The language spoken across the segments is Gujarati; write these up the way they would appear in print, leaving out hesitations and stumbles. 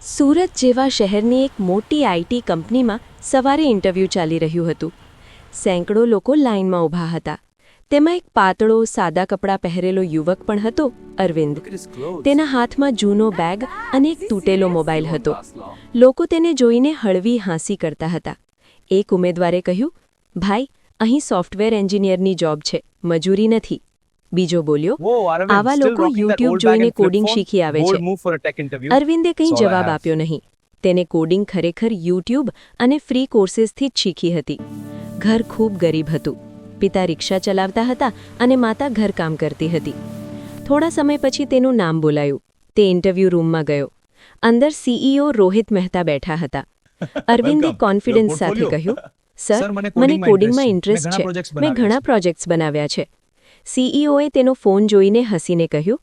સુરત જેવા શહેરની એક મોટી આઈટી કંપનીમાં સવારે ઇન્ટરવ્યૂ ચાલી રહ્યું હતું. સેંકડો લોકો લાઇનમાં ઊભા હતા. તેમાં એક પાતળો સાદા કપડાં પહેરેલો યુવક પણ હતો, અરવિંદ. તેના હાથમાં જૂનો બેગ અને એક તૂટેલો મોબાઈલ હતો. લોકો તેને જોઈને હળવી હાંસી કરતા હતા. એક ઉમેદવારે કહ્યું, "ભાઈ, અહીં સોફ્ટવેર એન્જિનિયરની જોબ છે, મજૂરી નથી." બીજો બોલ્યો, "આવા લોકો યુટ્યુબ જોઈને કોડિંગ શીખી આવે છે." અરવિંદે કંઈ જવાબ આપ્યો નહીં. તેને કોડિંગ ખરેખર યુટ્યુબ અને ફ્રી કોર્सेसથી જ શીખી હતી. ઘર ખૂબ ગરીબ હતું. પિતા રિક્ષા ચલાવતા હતા અને માતા ઘરકામ કરતી હતી. થોડા સમય પછી તેનું નામ બોલાયું. તે ઇન્ટરવ્યૂ રૂમમાં ગયો. અંદર સીઈઓ રોહિત મહેતા બેઠા હતા. અરવિંદે કોન્ફિડન્સ સાથે કહ્યું, "સર, મને કોડિંગમાં ઇન્ટરેસ્ટ છે. મેં ઘણા પ્રોજેક્ટ્સ બનાવ્યા છે." સીઈઓએ તેનો ફોન જોઈને હસીને કહ્યું,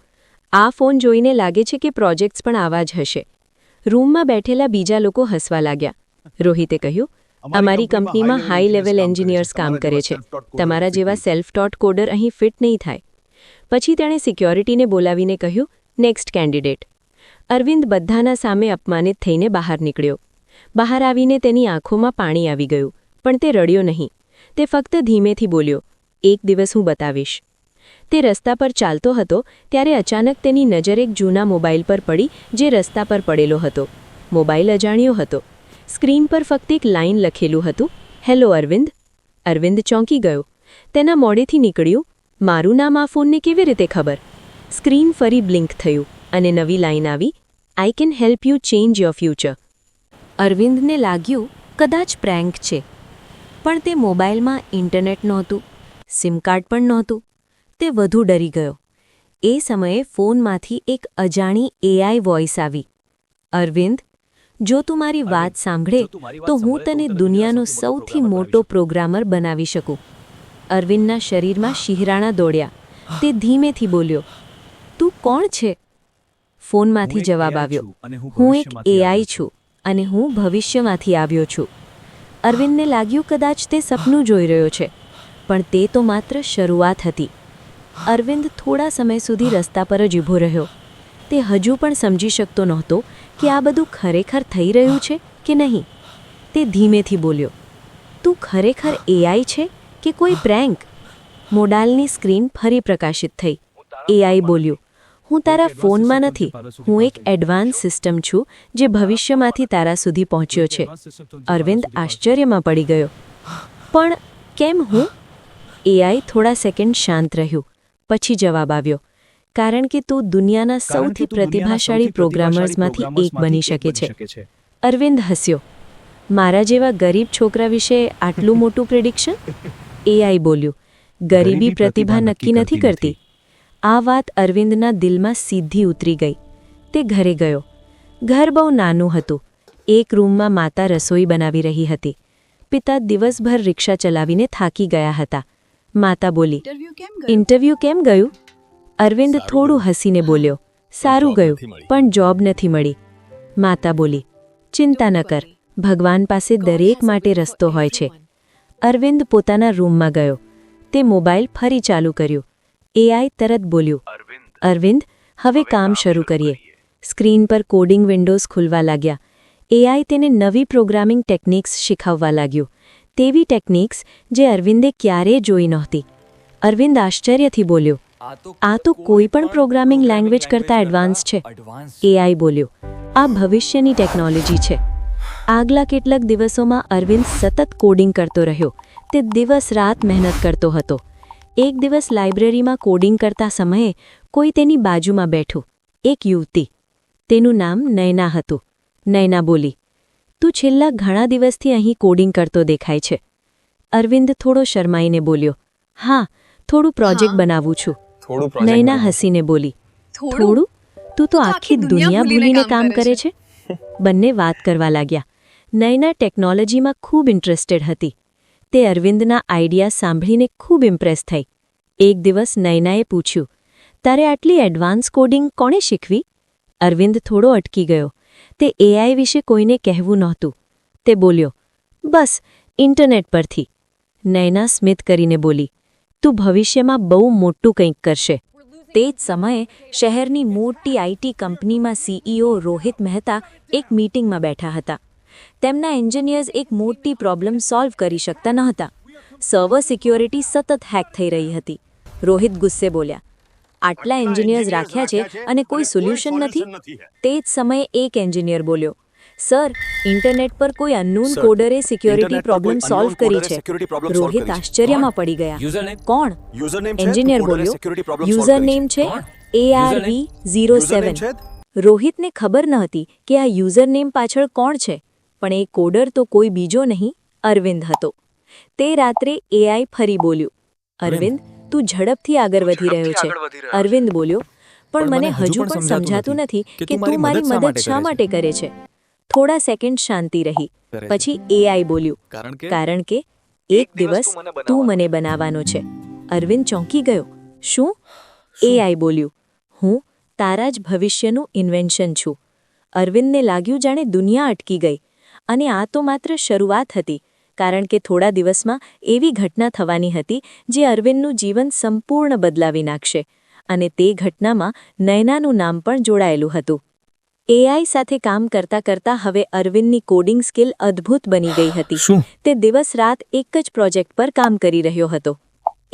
"આ ફોન જોઈને લાગે છે કે પ્રોજેક્ટ્સ પણ આવા જ હશે." રૂમમાં બેઠેલા બીજા લોકો હસવા લાગ્યા. રોહિતે કહ્યું, "અમારી કંપનીમાં હાઈ લેવલ એન્જિનિયર્સ કામ કરે છે. તમારા જેવા સેલ્ફ ટોટ કોડર અહીં ફિટ નહીં થાય." પછી તેણે સિક્યોરિટીને બોલાવીને કહ્યું, "નેક્સ્ટ કેન્ડિડેટ." અરવિંદ બધાના સામે અપમાનિત થઈને બહાર નીકળ્યો. બહાર આવીને તેની આંખોમાં પાણી આવી ગયું, પણ તે રડ્યો નહીં. તે ફક્ત ધીમેથી બોલ્યો, "એક દિવસ હું બતાવીશ." તે રસ્તા પર ચાલતો હતો ત્યારે અચાનક તેની નજર એક જૂના મોબાઈલ પર પડી, જે રસ્તા પર પડેલો હતો. મોબાઈલ અજાણ્યો હતો. સ્ક્રીન પર ફક્ત એક લાઇન લખેલું હતું, "હેલો અરવિંદ." અરવિંદ ચોંકી ગયો. તેના મોઢેથી નીકળ્યું, "મારું નામ આ ફોનને કેવી રીતે ખબર?" સ્ક્રીન ફરી બ્લિંક થયું અને નવી લાઇન આવી, "I can help you change your future." અરવિંદને લાગ્યું કદાચ પ્રેન્ક છે. પણ તે મોબાઈલમાં ઇન્ટરનેટ નહોતું, સિમ કાર્ડ પણ નહોતું. તે વધુ ડરી ગયો. એ સમયે ફોનમાંથી એક અજાણી એઆઈ વોઇસ આવી, "અરવિંદ, જો તું મારી વાત સાંભળે તો હું તને દુનિયાનો સૌથી મોટો પ્રોગ્રામર બનાવી શકું." અરવિંદના શરીરમાં શિહરાણા દોડ્યા. તે ધીમેથી બોલ્યો, "તું કોણ છે?" ફોનમાંથી જવાબ આવ્યો, "હું એક એઆઈ છું અને હું ભવિષ્યમાંથી આવ્યો છું." અરવિંદને લાગ્યું કદાચ તે સપનું જોઈ રહ્યો છે, પણ તે તો માત્ર શરૂઆત હતી. અરવિંદ થોડા સમય સુધી રસ્તા પર જ ઊભો રહ્યો. તે હજુ પણ સમજી શકતો નહોતો કે આ બધું ખરેખર થઈ રહ્યું છે કે નહીં. તે ધીમેથી બોલ્યો, "તું ખરેખર એઆઈ છે કે કોઈ પ્રેન્ક?" મોબાઈલની સ્ક્રીન ફરી પ્રકાશિત થઈ. એઆઈ બોલ્યું, "હું તારા ફોનમાં નથી. હું એક એડવાન્સ સિસ્ટમ છું જે ભવિષ્યમાંથી તારા સુધી પહોંચ્યો છે." અરવિંદ આશ્ચર્યમાં પડી ગયો. "પણ કેમ હું?" એઆઈ થોડા સેકન્ડ શાંત રહ્યું. પછી જવાબ આવ્યો, "કારણ કે તું દુનિયાના સૌથી પ્રતિભાશાળી પ્રોગ્રામર્સમાંથી એક બની શકે છે." અરવિંદ હસ્યો. "મારા જેવા ગરીબ છોકરા વિશે આટલું મોટું પ્રેડિક્શન?" એઆઈ બોલ્યું, "ગરીબી પ્રતિભા નક્કી નથી કરતી." આ વાત અરવિંદના દિલમાં સીધી ઉતરી ગઈ. તે ઘરે ગયો. ઘર બહુ નાનું હતું. એક રૂમમાં માતા રસોઈ બનાવી રહી હતી. પિતા દિવસભર રિક્ષા ચલાવીને થાકી ગયા હતા. માતા બોલી, "ઇન્ટરવ્યૂ કેમ ગયું?" અરવિંદ થોડું હસીને બોલ્યો, "સારું ગયું, પણ જોબ નથી મળી." માતા બોલી, "ચિંતા ન કર, ભગવાન પાસે દરેક માટે રસ્તો હોય છે." અરવિંદ પોતાના રૂમમાં ગયો. તે મોબાઈલ ફરી ચાલુ કર્યું. એઆઈ તરત બોલ્યું, "અરવિંદ, હવે કામ શરૂ કરીએ." સ્ક્રીન પર કોડિંગ વિન્ડોઝ ખુલવા લાગ્યા. એઆઈ તેને નવી પ્રોગ્રામિંગ ટેકનિક્સ શીખવવા લાગ્યું. તેવી ટેકનિક્સ જે અરવિંદે ક્યારેય જોઈ નહોતી. અરવિંદ આશ્ચર્યથી બોલ્યો, "આ તો કોઈ પણ પ્રોગ્રામિંગ લેંગ્વેજ કરતાં એડવાન્સ છે." એઆઈ બોલ્યો, "આ ભવિષ્યની ટેકનોલોજી છે." આગલા કેટલાક દિવસોમાં અરવિંદ સતત કોડિંગ કરતો રહ્યો. તે દિવસ રાત મહેનત કરતો હતો. એક દિવસ લાઇબ્રેરીમાં કોડિંગ કરતા સમયે કોઈ તેની બાજુમાં બેઠું, એક યુવતી. તેનું નામ નયના હતું. નયના બોલી, "તું છેલ્લા ઘણા દિવસથી અહીં કોડિંગ કરતો દેખાય છે." અરવિંદ થોડો શરમાઈને બોલ્યો, "હા, થોડું પ્રોજેક્ટ બનાવું છું." નયના હસીને બોલી, "થોડું? તું તો આખી દુનિયા ભૂલીને કામ કરે છે." બંને વાત કરવા લાગ્યા. નયના ટેકનોલોજીમાં ખૂબ ઇન્ટરેસ્ટેડ હતી. તે અરવિંદના આઈડિયા સાંભળીને ખૂબ ઇમ્પ્રેસ થઈ. એક દિવસ નયનાએ પૂછ્યું, "તારે આટલી એડવાન્સ કોડિંગ કોણે શીખવી?" અરવિંદ થોડો અટકી ગયો. તે એઆઈ વિશે કોઈને કહેવું નહોતું. તે બોલ્યો, "બસ, ઇન્ટરનેટ પરથી." નયના સ્મિત કરીને બોલી, "તું ભવિષ્યમાં બહુ મોટું કંઈક કરશે." તે જ સમયે શહેરની મોટી આઈટી કંપનીમાં સીઈઓ રોહિત મહેતા એક મીટિંગમાં બેઠા હતા. તેમના એન્જિનિયર્સ એક મોટી પ્રોબ્લેમ સોલ્વ કરી શકતા નહોતા. સર્વર સિક્યોરિટી સતત હેક થઈ રહી હતી. રોહિત ગુસ્સે બોલ્યા, આટલા એન્જિનિયર્સ રાખ્યા છે અને કોઈ સોલ્યુશન નથી. તે જ સમયે એક એન્જિનિયર બોલ્યો, સર, ઇન્ટરનેટ પર કોઈ અનનોન કોડરે સિક્યોરિટી પ્રોબ્લેમ સોલ્વ કરી છે. રોહિત આશ્ચર્યમાં પડી ગયા. કોણ? એન્જિનિયર બોલ્યો, યુઝર નેમ છે ARV07. રોહિતને ખબર ન હતી કે આ યુઝર નેમ પાછળ કોણ છે, પણ એ કોડર તો કોઈ બીજો નહીં, અરવિંદ હતો. તે રાત્રે AI ફરી બોલ્યું, અરવિંદ, તું ઝડપથી આગળ વધી રહ્યો છે. અરવિંદ બોલ્યો, પણ મને હજુ પણ સમજાતું નથી કે તું મારી મદદ શા માટે કરે છે. થોડા સેકન્ડ શાંતિ રહી. પછી AI બોલ્યું, કારણ કે એક દિવસ તું મને બનાવવાનો છે. અરવિંદ ચોંકી ગયો. શું? AI બોલ્યું, હું તારા જ ભવિષ્યનું ઇન્વેન્શન છું. અરવિંદને લાગ્યું જાણે દુનિયા અટકી ગઈ. અને આ તો માત્ર શરૂઆત હતી, કારણ કે થોડા દિવસમાં એવી ઘટના થવાની હતી જે અરવિંદનું જીવન સંપૂર્ણ બદલાવી નાખશે. અને તે ઘટનામાં નયનાનું નામ પણ જોડાયેલું હતું. AI સાથે કામ કરતા કરતા હવે અરવિંદની કોડિંગ સ્કિલ અદ્ભુત બની ગઈ હતી. તે દિવસ રાત એક જ પ્રોજેક્ટ પર કામ કરી રહ્યો હતો.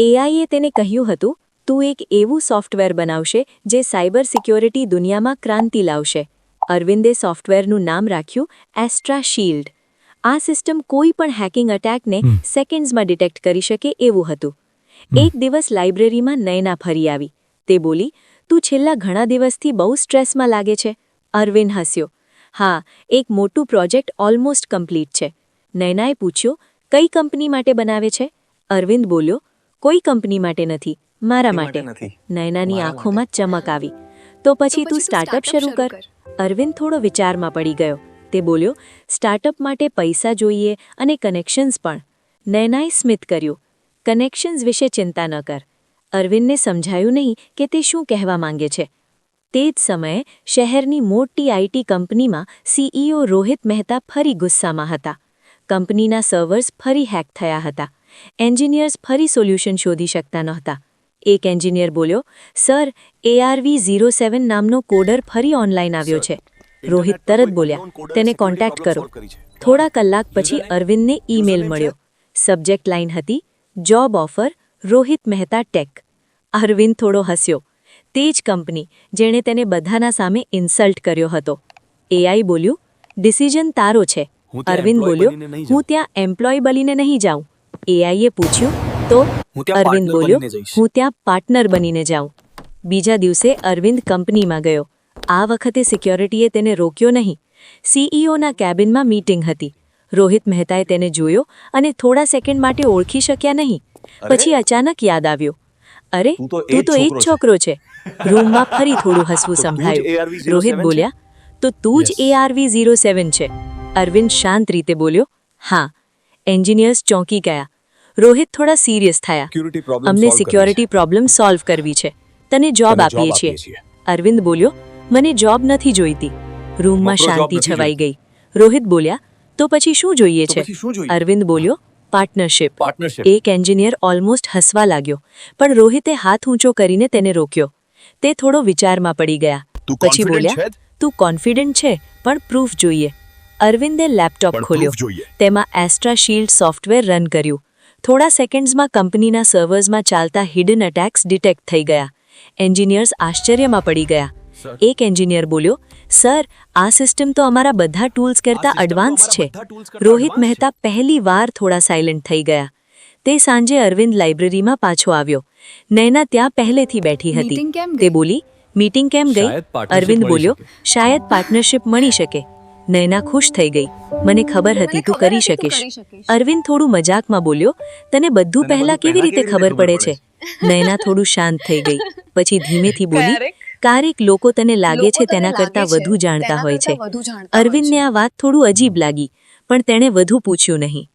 AIએ તેને કહ્યું હતું, તું એક એવું સોફ્ટવેર બનાવશે જે સાયબર સિક્યોરિટી દુનિયામાં ક્રાંતિ લાવશે. અરવિંદે સોફ્ટવેરનું નામ રાખ્યું એસ્ટ્રા શિલ્ડ. આ સિસ્ટમ કોઈ પણ હેકિંગ અટેકને સેકન્ડ્સમાં ડિટેક્ટ કરી શકે એવું હતું. એક દિવસ લાઇબ્રેરીમાં નયના ફરી આવી. તે બોલી, તું છેલ્લા ઘણા દિવસથી બહુ સ્ટ્રેસમાં લાગે છે. અરવિંદ હસ્યો. હા, એક મોટું પ્રોજેક્ટ ઓલમોસ્ટ કમ્પ્લીટ છે. નયનાએ પૂછ્યું, કઈ કંપની માટે બનાવે છે? અરવિંદ બોલ્યો, કોઈ કંપની માટે નથી, મારા માટે. નયનાની આંખોમાં ચમક આવી. તો પછી તું સ્ટાર્ટઅપ શરૂ કર. અરવિંદ થોડો વિચારમાં પડી ગયો. તે બોલ્યો, સ્ટાર્ટઅપ માટે પૈસા જોઈએ અને કનેક્શન્સ પણ. નયનાએ સ્મિત કર્યું, કનેક્શન્સ વિશે ચિંતા ન કર. અરવિંદને સમજાયું નહીં કે તે શું કહેવા માંગે છે. તે જ સમયે શહેરની મોટી આઈટી કંપનીમાં સીઈઓ રોહિત મહેતા ફરી ગુસ્સામાં હતા. કંપનીના સર્વર્સ ફરી હેક થયા હતા. એન્જિનિયર્સ ફરી સોલ્યુશન શોધી શકતા નહોતા. એક એન્જિનિયર બોલ્યો, સર, ARV07 નામનો કોડર ફરી ઓનલાઈન આવ્યો છે. રોહિત તરત બોલ્યા, તેને કોન્ટેક્ટ કરો. થોડા કલાક પછી અરવિંદને ઈમેલ મળ્યો. સબ્જેક્ટ લાઇન હતી, job offer, Rohit Mehta tech. Arvind થોડો હસ્યો. તે જ કંપની જેણે તેને બધાના સામે ઇન્સલ્ટ કર્યો હતો. AI બોલ્યું, ડિસિઝન તારો છે. અરવિંદ બોલ્યો, હું ત્યાં એમ્પ્લોય બનીને નહીં જાઉં. AIએ પૂછ્યું, તો? અરવિંદ બોલ્યો, હું ત્યાં પાર્ટનર બનીને જાઉં. બીજા દિવસે અરવિંદ કંપનીમાં ગયો. આ વખતે સિક્યોરિટીએ તેને રોક્યો નહીં. CEOના કેબિનમાં મીટિંગ હતી. રોહિત મહેતાએ તેને જોયો અને થોડા સેકન્ડ માટે ઓળખી શક્યા નહીં. પછી અચાનક યાદ આવ્યો, અરે, તું તો એ જ છોકરો છે. રૂમમાં ફરી થોડું હસવું સંભળાયું. રોહિત બોલ્યા, તો તું જ ARV07 છે. અરવિંદ શાંત રીતે બોલ્યો, હા. એન્જિનિયર્સ ચોંકી ગયા. રોહિત થોડા સિરિયસ થયા. અમને સિક્યોરિટી પ્રોબ્લેમ સોલ્વ કરવી છે. તને જોબ આપીએ છીએ. અરવિંદ બોલ્યો, મને જોબ નથી જોઈતી. રૂમમાં શાંતિ છવાઈ ગઈ. રોહિત બોલ્યા, તો પછી શું જોઈએ છે? અરવિંદ બોલ્યો, પાર્ટનરશિપ. એક એન્જિનિયર ઓલમોસ્ટ હસવા લાગ્યો, પણ રોહિતે હાથ ઊંચો કરીને તેને રોક્યો. તે થોડો વિચારમાં પડી ગયા. પછી બોલ્યા, તું કોન્ફિડન્ટ છે, પણ પ્રૂફ જોઈએ. અરવિંદે લેપટોપ ખોલ્યો. તેમાં એસ્ટ્રા શિલ્ડ સોફ્ટવેર રન કર્યું. થોડા સેકન્ડ્સમાં કંપનીના સર્વર્સમાં ચાલતા હિડન અટેક્સ ડિટેક્ટ થઈ ગયા. એન્જિનિયર્સ આશ્ચર્યમાં પડી ગયા. એક એન્જિનિયર બોલ્યો, સર, આ સિસ્ટમ તો અમારા બધા ટૂલ્સ કરતાં એડવાન્સ છે. રોહિત મહેતા પહેલી વાર થોડા સાયલન્ટ થઈ ગયા. તે સાંજે અરવિંદ લાઇબ્રેરીમાં પાછો આવ્યો. નયના ત્યાં પહેલેથી બેઠી હતી. તે બોલી, મીટિંગ કેમ ગઈ? અરવિંદ બોલ્યો, શાયદ પાર્ટનરશિપ મળી શકે. નયના ખુશ થઈ ગઈ. મને ખબર હતી તું કરી શકીશ. અરવિંદ થોડું મજાકમાં બોલ્યો, તને બધું પહેલા કેવી રીતે ખબર પડે છે? નયના થોડું શાંત થઈ ગઈ. પછી ધીમેથી બોલી, ક્યારેક લોકો તને લાગે છે તેના કરતાં વધુ જાણતા હોય છે. અરવિંદને આ વાત થોડું અજીબ લાગી, પણ તેણે વધુ પૂછ્યું નહીં.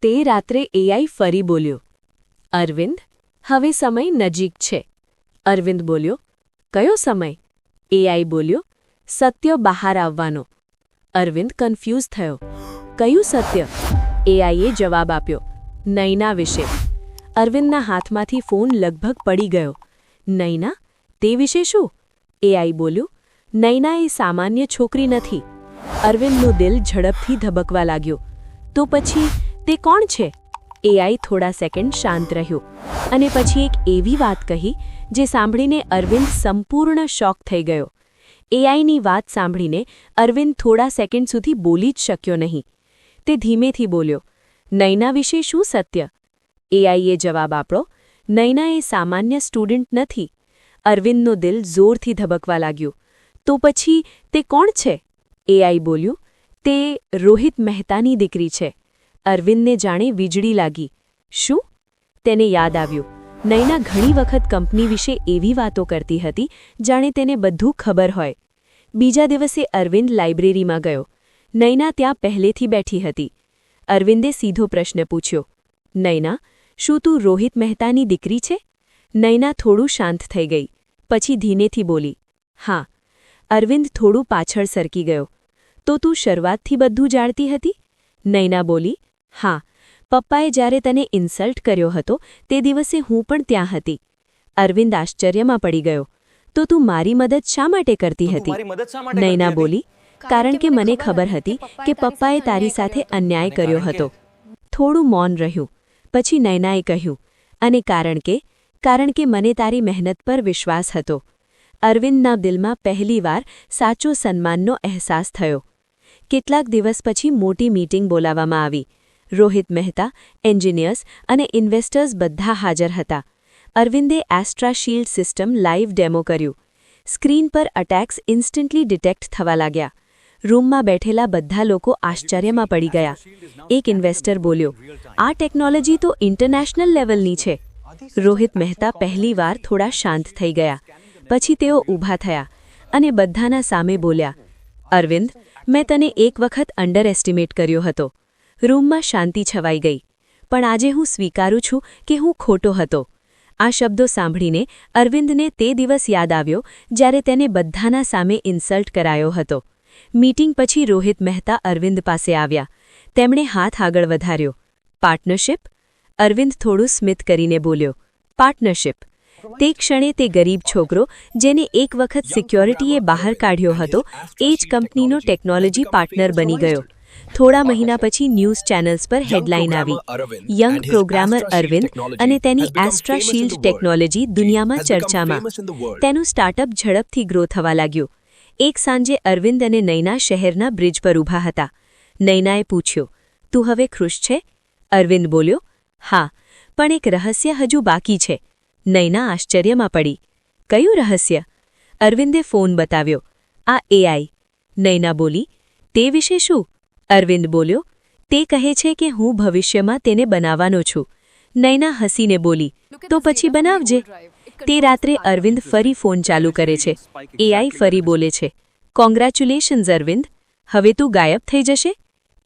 તે રાત્રે AI ફરી બોલ્યો, અરવિંદ, હવે સમય નજીક છે. અરવિંદ બોલ્યો, કયો સમય? AI બોલ્યો, સત્ય બહાર આવવાનો. અરવિંદ કન્ફ્યુઝ થયો. કયું સત્ય? AIએ જવાબ આપ્યો, નયના વિશે. અરવિંદના હાથમાંથી ફોન લગભગ પડી ગયો. નયના? તે વિશે શું? એઆઈ બોલ્યું, નૈના એ સામાન્ય છોકરી નથી. અરવિંદનું દિલ ઝડપથી ધબકવા લાગ્યું. તો પછી તે કોણ છે? એઆઈ થોડા સેકન્ડ શાંત રહ્યું અને પછી એક એવી વાત કહી જે સાંભળીને અરવિંદ સંપૂર્ણ શોક થઈ ગયો. એઆઈની વાત સાંભળીને અરવિંદ થોડા સેકન્ડ સુધી બોલી જ શક્યો નહીં. તે ધીમેથી બોલ્યો, નૈના વિશે શું સત્ય? એઆઈએ જવાબ આપ્યો, નૈના એ સામાન્ય સ્ટુડન્ટ નથી. અરવિંદનું દિલ જોરથી ધબકવા લાગ્યું. તો પછી તે કોણ છે? એઆઈ બોલ્યું, તે રોહિત મહેતાની દીકરી છે. અરવિંદને જાણે વીજળી લાગી. શું? તેને યાદ આવ્યું. નૈના ઘણી વખત કંપની વિશે એવી વાતો કરતી હતી જાણે તેને બધું ખબર હોય. બીજા દિવસે અરવિંદ લાઇબ્રેરીમાં ગયો. નૈના ત્યાં પહેલેથી બેઠી હતી. અરવિંદે સીધો પ્રશ્ન પૂછ્યો, નૈના, શું તું રોહિત મહેતાની દીકરી છે? નૈના થોડું શાંત થઈ ગઈ. પછી ધીમેથી બોલી, હા. અરવિંદ થોડું પાછળ સરકી ગયો. તો તું શરૂઆતથી બધું જાણતી હતી? નૈના બોલી, હા. પપ્પાએ જ્યારે તને ઇન્સલ્ટ કર્યો હતો તે દિવસે હું પણ ત્યાં હતી. અરવિંદ આશ્ચર્યમાં પડી ગયો. તો તું મારી મદદ શા માટે કરતી હતી? નૈના બોલી, કારણ કે મને ખબર હતી કે પપ્પાએ તારી સાથે અન્યાય કર્યો હતો. થોડું મૌન રહ્યું. પછી નૈનાએ કહ્યું, અને કારણ કે મને તારી મહેનત પર વિશ્વાસ હતો. અરવિંદના દિલમાં પહેલીવાર સાચો સન્માનનો અહેસાસ થયો. કેટલાક દિવસ પછી મોટી મીટિંગ બોલાવવામાં આવી. રોહિત મહેતા, એન્જિનિયર્સ અને ઇન્વેસ્ટર્સ બધા હાજર હતા. અરવિંદે Astra Shield system live demo કર્યું. સ્ક્રીન પર અટેક્સ ઇન્સ્ટન્ટલી ડિટેક્ટ થવા લાગ્યા. રૂમમાં બેઠેલા બધા લોકો આશ્ચર્યમાં પડી ગયા. એક ઇન્વેસ્ટર બોલ્યો, આ ટેકનોલોજી તો ઇન્ટરનેશનલ લેવલની છે. રોહિત મહેતા પહેલીવાર થોડા શાંત થઈ ગયા. પછી તેઓ ઊભા થયા અને બધાના સામે બોલ્યા, અરવિંદ, મેં તને એક વખત અંડર એસ્ટિમેટ કર્યો હતો. રૂમમાં શાંતિ છવાઈ ગઈ. પણ આજે હું સ્વીકારું છું કે હું ખોટો હતો. આ શબ્દો સાંભળીને અરવિંદને તે દિવસ યાદ આવ્યો જ્યારે તેને બધાના સામે ઇન્સલ્ટ કરાયો હતો. મીટિંગ પછી રોહિત મહેતા અરવિંદ પાસે આવ્યા. તેમણે હાથ આગળ વધાર્યો. પાર્ટનરશિપ? અરવિંદ થોડું સ્મિત કરીને બોલ્યો, પાર્ટનરશિપ. તે ક્ષણે તે ગરીબ છોકરો જેને એક વખત સિક્યોરિટીએ બહાર કાઢ્યો હતો એ જ કંપનીનો ટેકનોલોજી પાર્ટનર બની ગયો. થોડા મહિના પછી ન્યૂઝ ચેનલ્સ પર હેડલાઇન આવી, યંગ પ્રોગ્રામર અરવિંદ અને તેની એસ્ટ્રા શીલ્ડ ટેકનોલોજી દુનિયામાં ચર્ચામાં. તેનું સ્ટાર્ટઅપ ઝડપથી ગ્રો થવા લાગ્યું. એક સાંજે અરવિંદ અને નૈના શહેરના બ્રિજ પર ઊભા હતા. નૈનાએ પૂછ્યું, તું હવે ખુશ છે? અરવિંદ બોલ્યો, હા, પણ એક રહસ્ય હજુ બાકી છે. નૈના આશ્ચર્યમાં પડી. કયું રહસ્ય? અરવિંદે ફોન બતાવ્યો. આ એઆઈ. નૈના બોલી, તે વિશે શું? અરવિંદ બોલ્યો, તે કહે છે કે હું ભવિષ્યમાં તેને બનાવવાનો છું. નૈના હસીને બોલી, તો પછી બનાવજે. તે રાત્રે અરવિંદ ફરી ફોન ચાલુ કરે છે. એઆઈ ફરી બોલે છે, કોંગ્રેચ્યુલેશન્સ અરવિંદ, હવે તું ગાયબ થઈ જશે?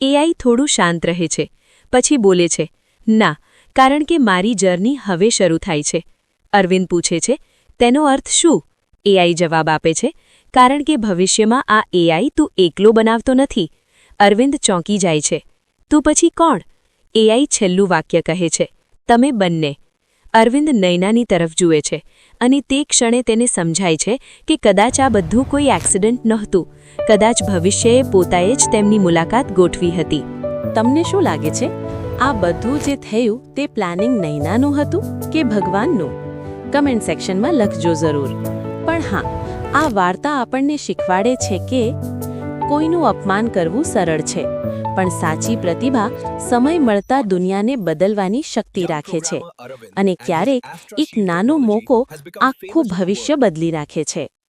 એઆઈ થોડું શાંત રહે છે. પછી બોલે છે, ના, કારણ કે મારી જર્ની હવે શરૂ થાય છે. અરવિંદ પૂછે છે, તેનો અર્થ શું? એઆઈ જવાબ આપે છે, કારણ કે ભવિષ્યમાં આ એઆઈ તું એકલો બનાવતો નથી. અરવિંદ ચોંકી જાય છે. તું પછી કોણ? એઆઈ છેલ્લું વાક્ય કહે છે, તમે બંને. અરવિંદ નૈનાની તરફ જુએ છે અને તે ક્ષણે તેને સમજાય છે કે કદાચ આ બધું કોઈ એક્સિડન્ટ નહોતું. કદાચ ભવિષ્યએ પોતાએ જ તેમની મુલાકાત ગોઠવી હતી. તમને શું લાગે છે? આ બધું જે થયું તે પ્લાનિંગ નૈનાનું હતું કે ભગવાનનું? કમેન્ટ સેક્શનમાં લખજો જરૂર. પણ હા, આ વાર્તા આપણને શીખવાડે છે કે કોઈનું અપમાન કરવું સરળ છે, પણ સાચી પ્રતિભા સમય મળતા દુનિયાને બદલવાની શક્તિ રાખે છે અને ક્યારેક એક નાનો મોકો આખું ભવિષ્ય બદલી નાખે છે.